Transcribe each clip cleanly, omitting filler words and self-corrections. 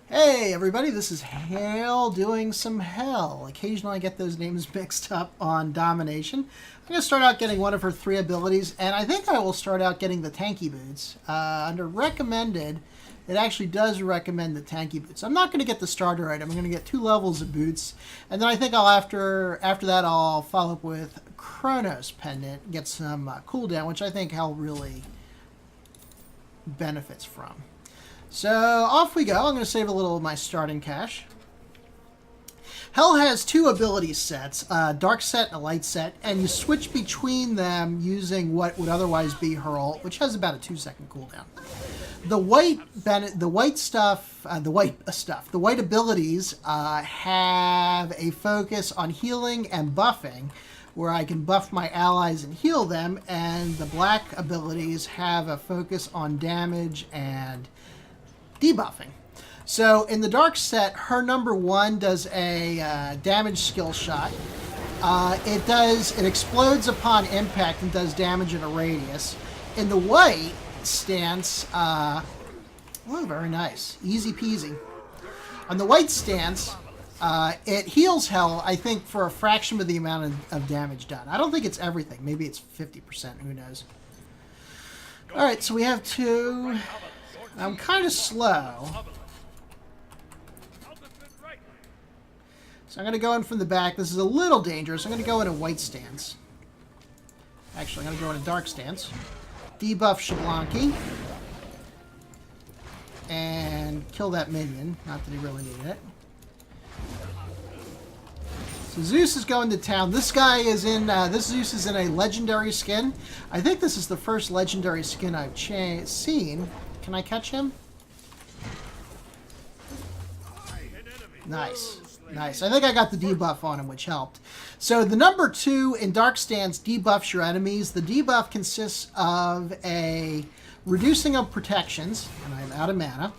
Hey everybody, this is Hale doing some Hell. Occasionally I get those names mixed up on Domination. I'm going to start out getting one of her 3 abilities, and I think I will start out getting the tanky boots. Under recommended, it actually does recommend the tanky boots. I'm not going to get the starter item. I'm going to get 2 levels of boots, and then I think I'll after that I'll follow up with Chronos Pendant, get some cooldown, which I think Hell really benefits from. So off we go. I'm going to save a little of my starting cash. Hell has 2 ability sets, a dark set and a light set, and you switch between them using what would otherwise be her ult, which has about a 2-second cooldown. The white abilities have a focus on healing and buffing, where I can buff my allies and heal them, and the black abilities have a focus on damage and debuffing. So in the dark set, her number 1 does a damage skill shot. It explodes upon impact and does damage in a radius. In the white stance, oh, very nice, easy peasy. On the white stance, it heals Hell, I think, for a fraction of the amount of damage done. I don't think it's everything. Maybe it's 50%. Who knows? All right, so we have 2. I'm kind of slow. So I'm going to go in from the back. This is a little dangerous. I'm going to go in a white stance. Actually, I'm going to go in a dark stance. Debuff Shablanki. And kill that minion. Not that he really needed it. So Zeus is going to town. This guy is in, this Zeus is in a legendary skin. I think this is the first legendary skin I've seen. Can I catch him? Nice. Nice. I think I got the debuff on him, which helped. So the number 2 in Dark Stance debuffs your enemies. The debuff consists of a reducing of protections, and I'm out of mana.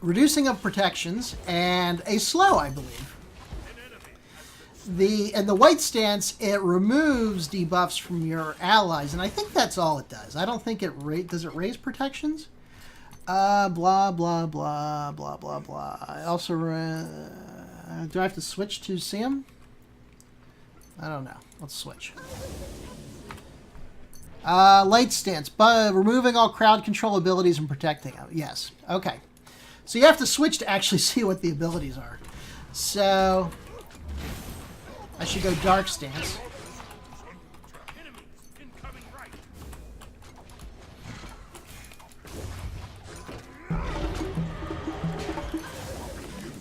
Reducing of protections, and a slow, I believe. In the white stance, it removes debuffs from your allies, and I think that's all it does. I don't think does it raise protections? Blah, blah, blah, blah, blah, blah. I also, do I have to switch to see him? I don't know. Let's switch. Light stance, but removing all crowd control abilities and protecting them. Yes. Okay. So you have to switch to actually see what the abilities are. So I should go dark stance.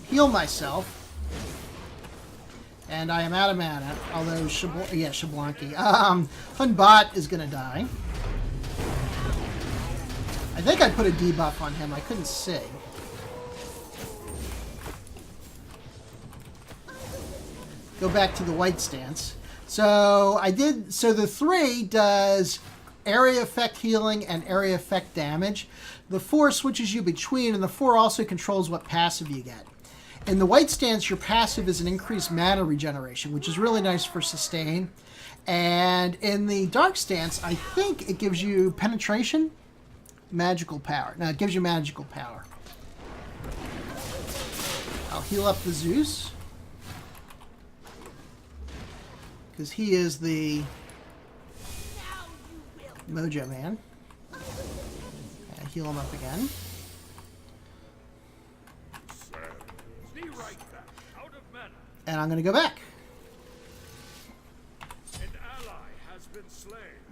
Heal myself. And I am out of mana, although Shablanki. Hunbot is going to die. I think I put a debuff on him. I couldn't see. Go back to the white stance. So the 3 does area effect healing and area effect damage. The 4 switches you between, and the 4 also controls what passive you get. In the white stance, your passive is an increased mana regeneration, which is really nice for sustain. And in the dark stance, I think it gives you penetration, magical power. No, it gives you magical power. I'll heal up the Zeus, because he is the Mojo Man. And heal him up again. And I'm going to go back.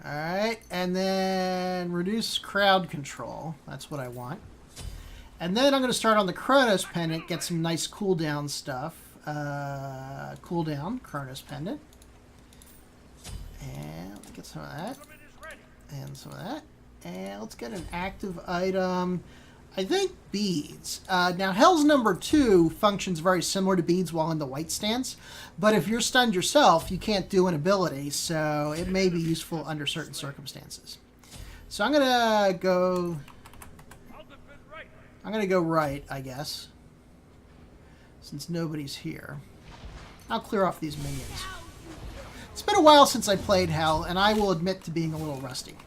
Alright, and then reduce crowd control. That's what I want. And then I'm going to start on the Chronos Pendant, get some nice cooldown stuff. Cooldown, Chronos Pendant. And let's get some of that. And some of that. And let's get an active item. I think beads. Now, Hell's number 2 functions very similar to beads while in the white stance. But if you're stunned yourself, you can't do an ability. So it may be useful under certain circumstances. So I'm going to go... right, I guess. Since nobody's here. I'll clear off these minions. It's been a while since I played Hell, and I will admit to being a little rusty.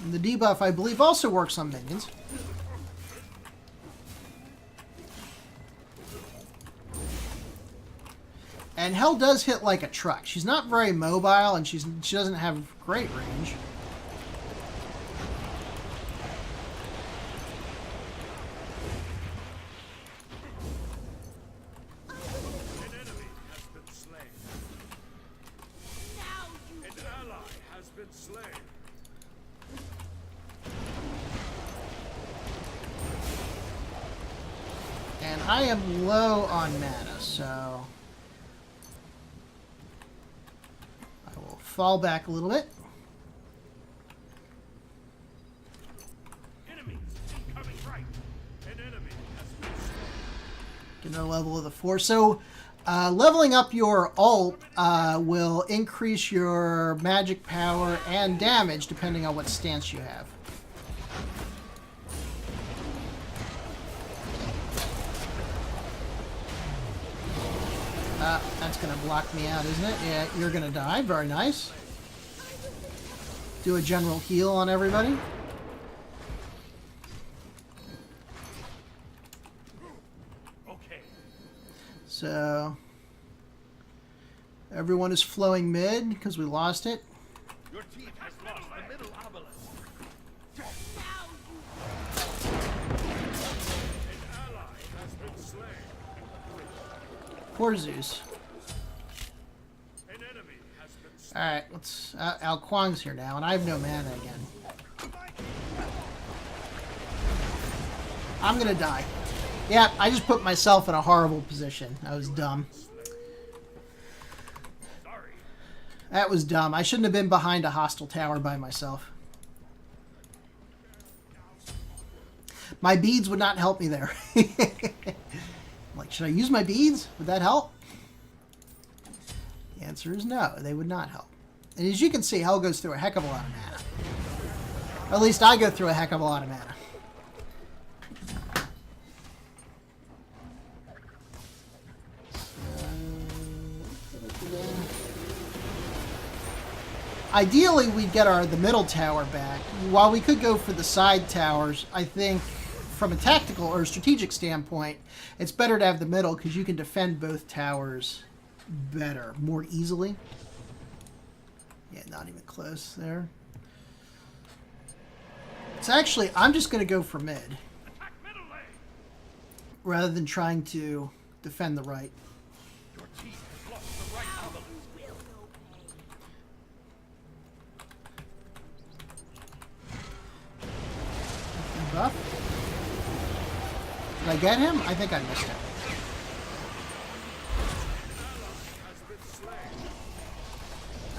And the debuff, I believe, also works on minions. And Hale does hit like a truck. She's not very mobile, and she doesn't have great range. And I am low on mana, so I will fall back a little bit. Get another level of the force. So leveling up your ult will increase your magic power and damage depending on what stance you have. That's going to block me out, isn't it? Yeah, you're going to die. Very nice. Do a general heal on everybody. Okay. So, everyone is flowing mid because we lost it. Your team has lost the middle obelisk. An ally has been slain. Poor Zeus. An enemy has been slain. Alright, let's... Al Kwang's here now, and I have no mana again. I'm gonna die. Yeah, I just put myself in a horrible position. That was dumb. Sorry. That was dumb. I shouldn't have been behind a hostile tower by myself. My beads would not help me there. Like, should I use my beads? Would that help? The answer is no. They would not help. And as you can see, Hale goes through a heck of a lot of mana. Or at least I go through a heck of a lot of mana. Ideally, we'd get the middle tower back. While we could go for the side towers, I think from a tactical or strategic standpoint, it's better to have the middle because you can defend both towers better, more easily. Yeah, not even close there. So actually, I'm just going to go for mid rather than trying to defend the right. Your team has lost the right obelisk. Buff. Did I get him? I think I missed him.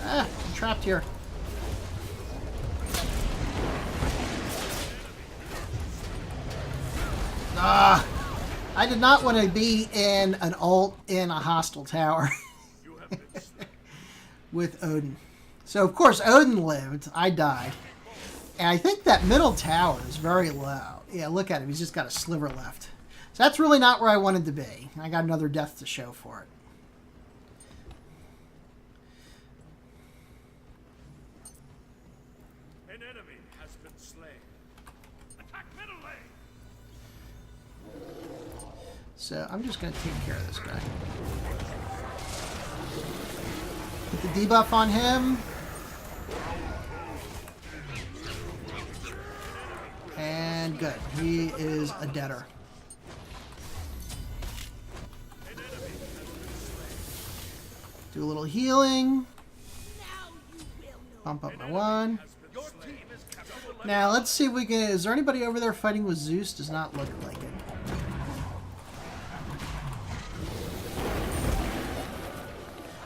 Ah, I'm trapped here. Ah, I did not want to be in an ult in a hostile tower with Odin. So, of course, Odin lived. I died. And I think that middle tower is very low. Yeah, look at him. He's just got a sliver left. So that's really not where I wanted to be. I got another death to show for it. An enemy has been slain. Attack middle lane. So I'm just going to take care of this guy. Put the debuff on him. And good. He is a deader. Do a little healing. Bump up my one. Now let's see if we can... Is there anybody over there fighting with Zeus? Does not look like it.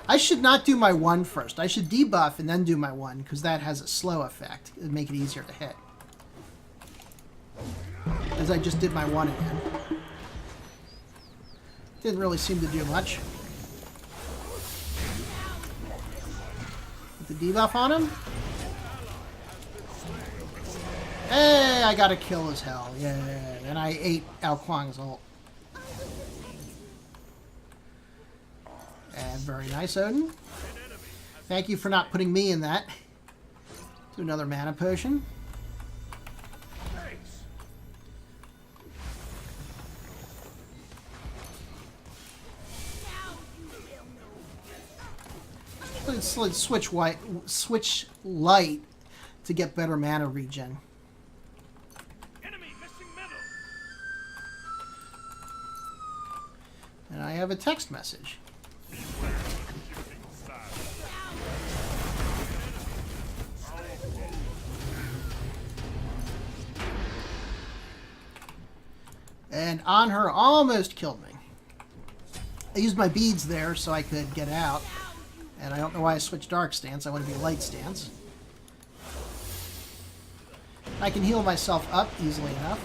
I should not do my one first. I should debuff and then do my one because that has a slow effect. It'd make it easier to hit. As I just did my one again. Didn't really seem to do much. Put the debuff on him. Hey, I got a kill as hell. Yeah, and I ate Al Kwang's ult. And very nice, Odin. Thank you for not putting me in that. Do another mana potion. let's switch light to get better mana regen. Enemy missing middle. And I have a text message. Beware of the shifting side. And on her almost killed me. I used my beads there so I could get out. And I don't know why I switched dark stance. I want to be light stance. I can heal myself up easily enough.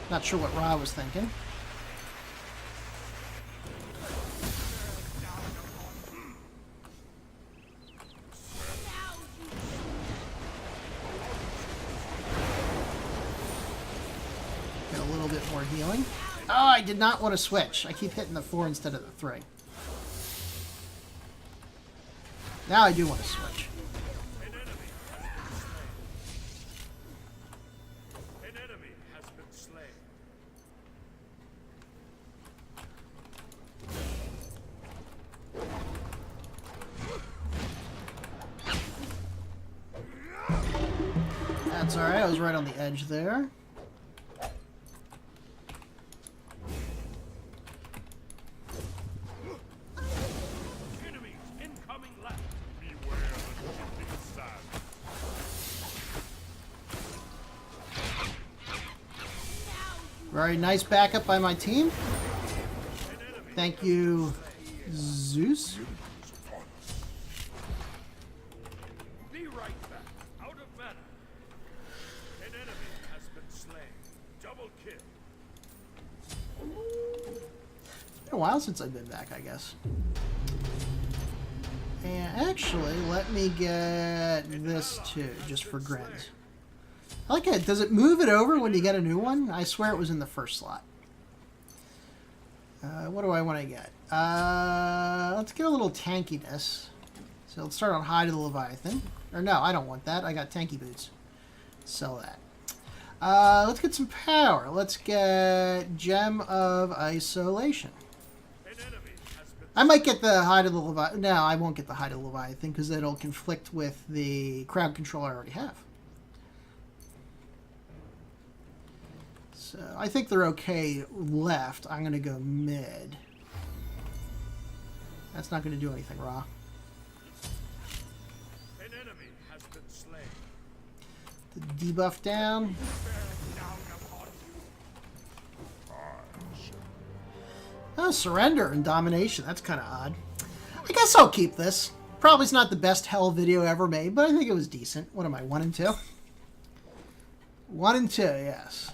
Not sure what Ra was thinking. Get a little bit more healing. Oh, I did not want to switch. I keep hitting the 4 instead of the 3. Now I do want to switch. An enemy has been slain. That's alright, I was right on the edge there. Enemies incoming left. Beware of the shifting side. Very nice backup by my team. Thank you, Zeus. Be right back. Out of mana. An enemy has been slain. Double kill. It's been a while since I've been back, I guess. And actually, let me get this too, just for grins. I like it. Does it move it over when you get a new one? I swear it was in the first slot. What do I want to get? Let's get a little tankiness. So let's start on Hide of the Leviathan. Or no, I don't want that. I got tanky boots. Sell that. Let's get some power. Let's get Gem of Isolation. An enemy has been I might get the Hide of the Leviathan. No, I won't get the Hide of the Leviathan because it'll conflict with the crowd control I already have. So I think they're okay left. I'm going to go mid. That's not going to do anything, Ra. An enemy has been slain. The debuff down. Down upon you. Oh, surrender and domination. That's kind of odd. I guess I'll keep this. Probably it's not the best Hell video ever made, but I think it was decent. What am I, 1 and 2? 1 and 2, yes.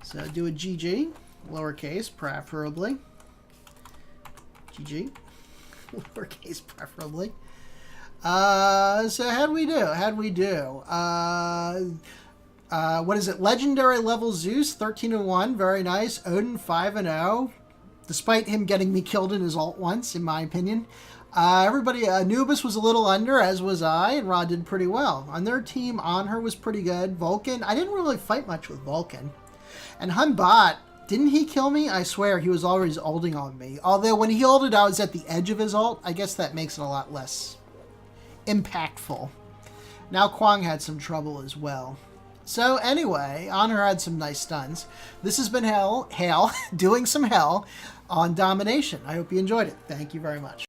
So do a GG, lowercase, preferably. GG, lowercase, preferably. So how'd we do? What is it? Legendary level Zeus, 13-1, very nice. Odin, 5-0, despite him getting me killed in his ult once, in my opinion. Everybody, Anubis was a little under, as was I, and Ra did pretty well. On their team, Anhur was pretty good. Vulcan, I didn't really fight much with Vulcan. And Hunbot, didn't he kill me? I swear, he was always ulting on me. Although when he ulted, I was at the edge of his ult. I guess that makes it a lot less impactful. Now Kwang had some trouble as well. So anyway, Anhur had some nice stuns. This has been Hale doing some Hell on Domination. I hope you enjoyed it. Thank you very much.